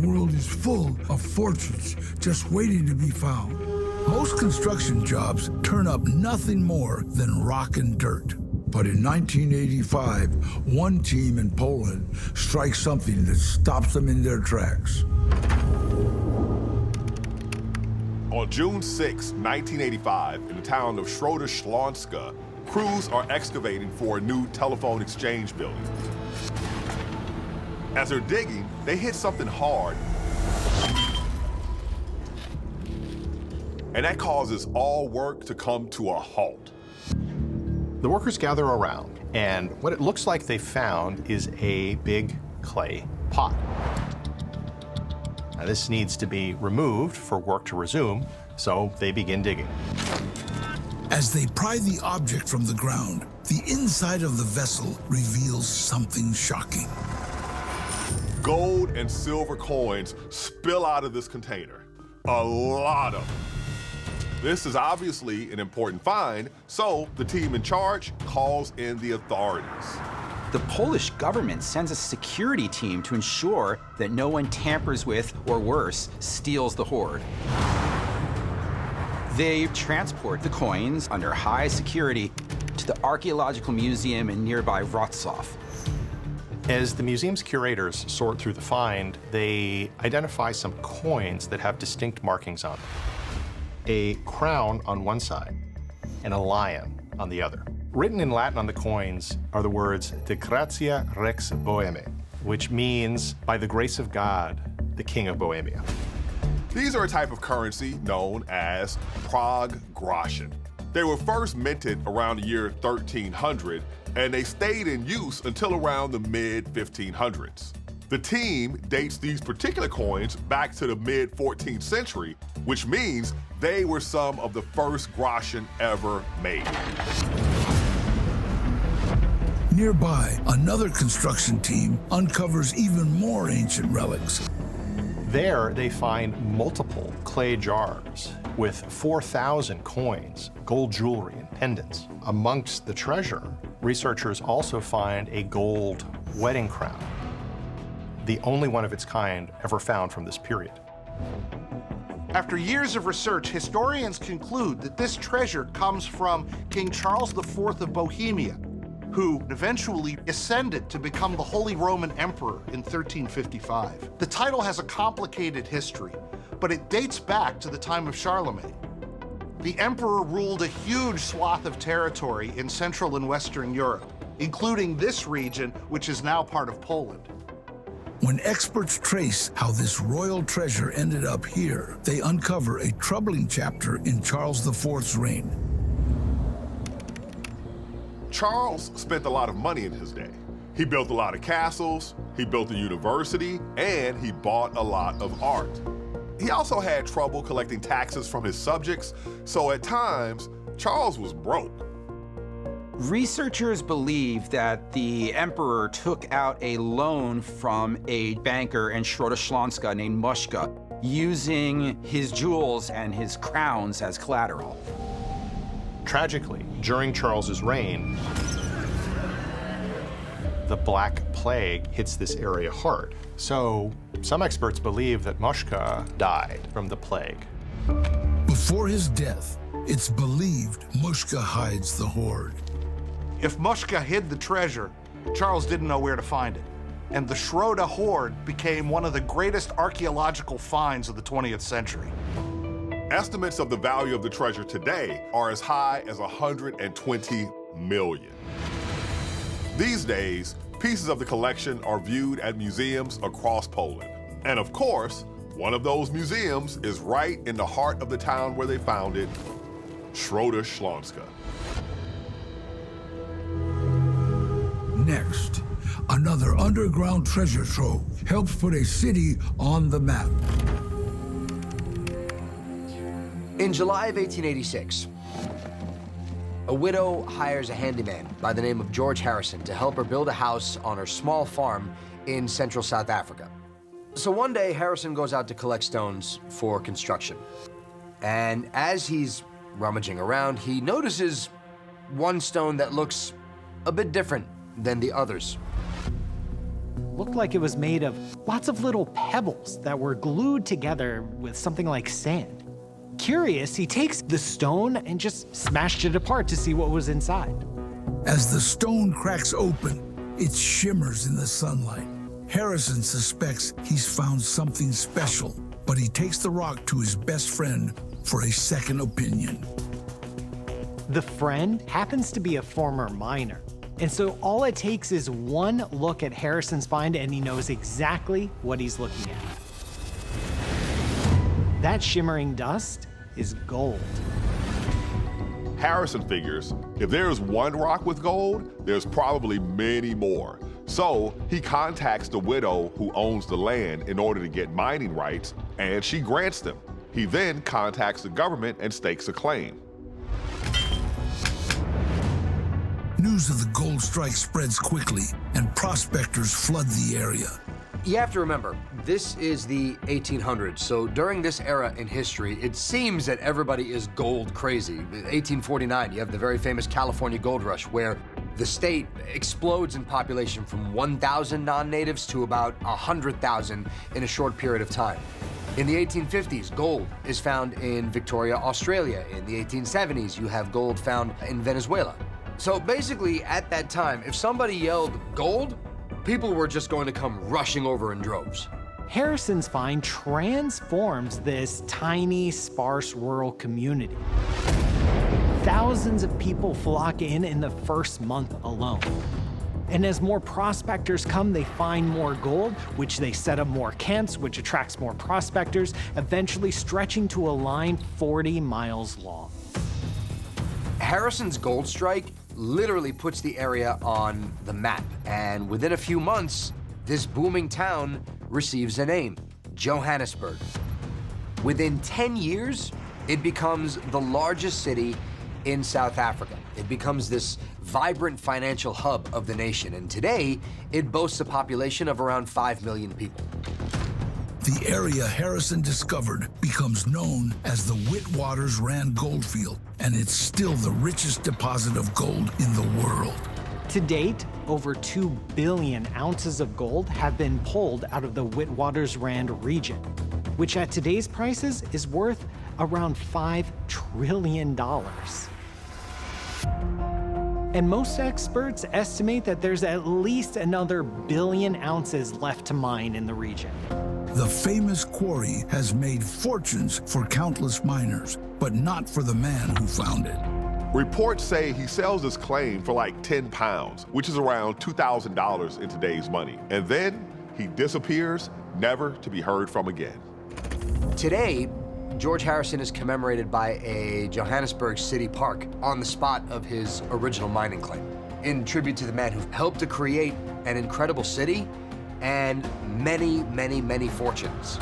world is full of fortunes just waiting to be found. Most construction jobs turn up nothing more than rock and dirt. But in 1985, one team in Poland strikes something that stops them in their tracks. On June 6, 1985, in the town of Śląska, crews are excavating for a new telephone exchange building. As they're digging, they hit something hard, and that causes all work to come to a halt. The workers gather around, and what it looks like they found is a big clay pot. Now, this needs to be removed for work to resume, so they begin digging. As they pry the object from the ground, the inside of the vessel reveals something shocking. Gold and silver coins spill out of this container. A lot of them. This is obviously an important find, so the team in charge calls in the authorities. The Polish government sends a security team to ensure that no one tampers with, or worse, steals the hoard. They transport the coins under high security to the Archaeological Museum in nearby Wrocław. As the museum's curators sort through the find, they identify some coins that have distinct markings on them. A crown on one side and a lion on the other. Written in Latin on the coins are the words De Gratia Rex Boheme, which means, by the grace of God, the King of Bohemia. These are a type of currency known as Prague groschen. They were first minted around the year 1300, and they stayed in use until around the mid-1500s. The team dates these particular coins back to the mid-14th century, which means they were some of the first groschen ever made. Nearby, another construction team uncovers even more ancient relics. There, they find multiple clay jars with 4,000 coins, gold jewelry, and pendants. Amongst the treasure, researchers also find a gold wedding crown, the only one of its kind ever found from this period. After years of research, historians conclude that this treasure comes from King Charles IV of Bohemia, who eventually ascended to become the Holy Roman Emperor in 1355. The title has a complicated history, but it dates back to the time of Charlemagne. The emperor ruled a huge swath of territory in Central and Western Europe, including this region, which is now part of Poland. When experts trace how this royal treasure ended up here, they uncover a troubling chapter in Charles IV's reign. Charles spent a lot of money in his day. He built a lot of castles, he built a university, and he bought a lot of art. He also had trouble collecting taxes from his subjects, so at times, Charles was broke. Researchers believe that the emperor took out a loan from a banker in Śląska named Mushka, using his jewels and his crowns as collateral. Tragically, during Charles's reign, the Black Plague hits this area hard. So some experts believe that Mushka died from the plague. Before his death, it's believed Mushka hides the hoard. If Mushka hid the treasure, Charles didn't know where to find it. And the Trejo hoard became one of the greatest archaeological finds of the 20th century. Estimates of the value of the treasure today are as high as 120 million. These days, pieces of the collection are viewed at museums across Poland. And of course, one of those museums is right in the heart of the town where they found it, Śląska. Next, another underground treasure trove helps put a city on the map. In July of 1886, a widow hires a handyman by the name of George Harrison to help her build a house on her small farm in central South Africa. So one day, Harrison goes out to collect stones for construction. And as he's rummaging around, he notices one stone that looks a bit different than the others. looked like it was made of lots of little pebbles that were glued together with something like sand. Curious, he takes the stone and just smashed it apart to see what was inside. As the stone cracks open, it shimmers in the sunlight. Harrison suspects he's found something special, but he takes the rock to his best friend for a second opinion. The friend happens to be a former miner, and so all it takes is one look at Harrison's find and he knows exactly what he's looking at. That shimmering dust is gold. Harrison figures if there's one rock with gold, there's probably many more. So he contacts the widow who owns the land in order to get mining rights, and she grants them. He then contacts the government and stakes a claim. News of the gold strike spreads quickly, and prospectors flood the area. You have to remember, this is the 1800s, so during this era in history, it seems that everybody is gold crazy. 1849, you have the very famous California gold rush, where the state explodes in population from 1,000 non-natives to about 100,000 in a short period of time. In the 1850s, gold is found in Victoria, Australia. In the 1870s, you have gold found in Venezuela. So basically, at that time, if somebody yelled gold, people were just going to come rushing over in droves. Harrison's find transforms this tiny, sparse rural community. Thousands of people flock in the first month alone. And as more prospectors come, they find more gold, which they set up more camps, which attracts more prospectors, eventually stretching to a line 40 miles long. Harrison's gold strike literally puts the area on the map, and within a few months, this booming town receives a name, Johannesburg. Within 10 years, it becomes the largest city in South Africa. It becomes this vibrant financial hub of the nation, and today, it boasts a population of around 5 million people. The area Harrison discovered becomes known as the Witwatersrand Goldfield, and it's still the richest deposit of gold in the world. To date, over 2 billion ounces of gold have been pulled out of the Witwatersrand region, which at today's prices is worth around $5 trillion. And most experts estimate that there's at least another 1 billion ounces left to mine in the region. The famous quarry has made fortunes for countless miners, but not for the man who found it. Reports say he sells his claim for like 10 pounds, which is around $2,000 in today's money. And then he disappears, never to be heard from again. Today, George Harrison is commemorated by a Johannesburg city park on the spot of his original mining claim, in tribute to the man who helped to create an incredible city and many, many, many fortunes.